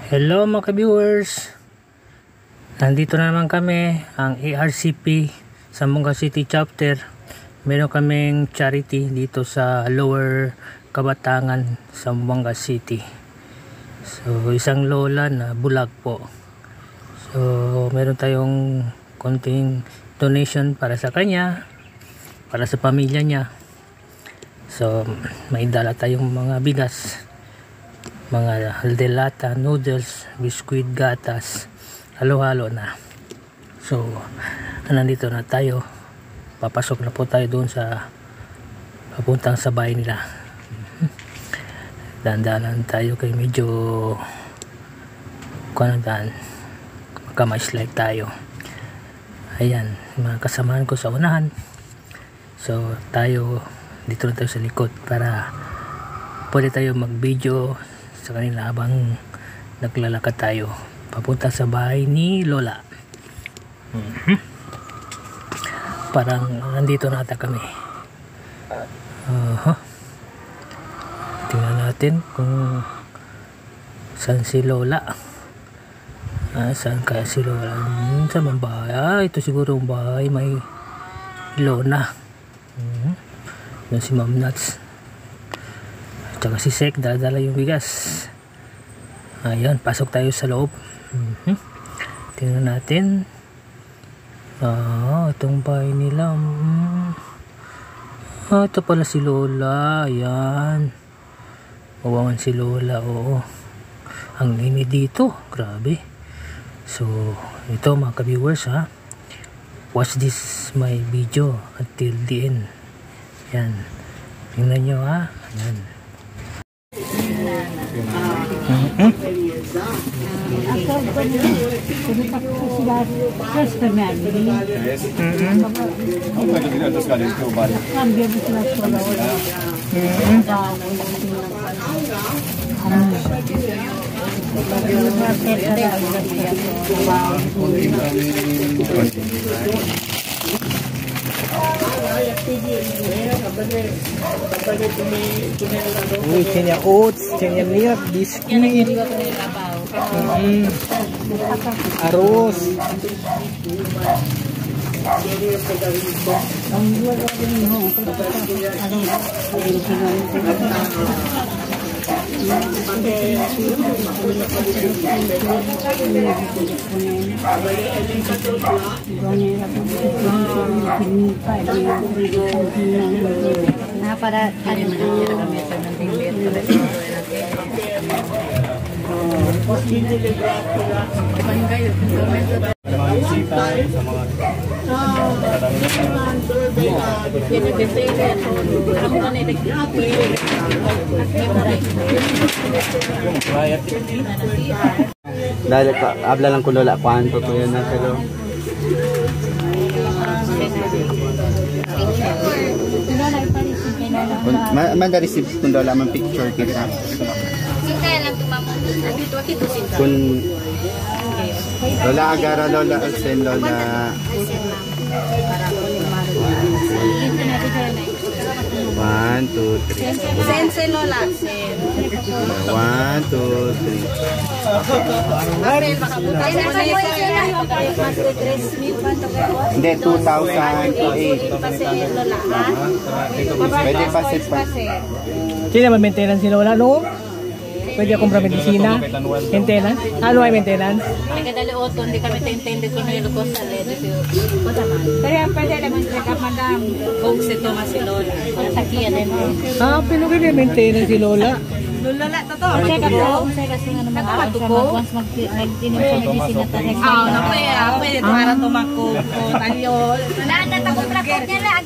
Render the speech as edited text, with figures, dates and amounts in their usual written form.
Hello mga ka-viewers, nandito na naman kami ang ARCP Zamboanga City Chapter. Meron kaming charity dito sa Lower Kabatangan, Zamboanga City. So isang lola na bulag po, so meron tayong konting donation para sa kanya, para sa pamilya niya. So may dala tayong mga bigas, mga delata, noodles, biskuit, gatas, halo-halo na. So nandito na tayo, papasok na po tayo doon sa papuntang sa bahay nila. Dandanan tayo kay medyo kuandan, magka-like tayo. Ayan, mga kasamahan ko sa unahan. So tayo dito na tayo sa likod para pwede tayo mag-video sa kanila habang naglalakad tayo papunta sa bahay ni Lola. Parang nandito na ata kami. Tingnan natin kung saan si Lola. Saan kaya si Lola? Sa mga bahay. Ito siguro ang bahay may Lona. Yan si Ma'am Nuts. Tsaka si Sek, dala yung bigas. Ayan, pasok tayo sa loob. Tingnan natin. Itong bahay nila. Ito pala si Lola. Ayan. Mawawan si Lola. Oo. Ang init dito. Grabe. So, ito mga ka-viewers ha. Watch this my video until the end. Ayan. Tingnan nyo ha. Ayan. Uy, tiene oats, tiene milk, biscuit, arroz. Para Dahil habla lang ko Lola, kwanto to yun na kalo. Manda receive kung Lola man picture kita. Kun Lola agara Lola Alsen Lola. One, two, three. Sense Lola. 1, 2, 3. Hindi, 2,008. Pwede pasit pa. Sino may maintenance si Lola no? Pwede akong para medisina? Maintenance? Ano ay maintenance? Kadali oto, hindi kami intended kung nilo ko sa ledo. Pero pwede naman check up madam. Kung si Thomas si Lola. Sa kiya din. Pinugin yung maintenance si Lola. Lola, totoo. Check up daw. Kasi nga naman once mag-tinim sa medisina tayo. Pwede para tumako. Talyo. Wala na, takot-takot niya lang.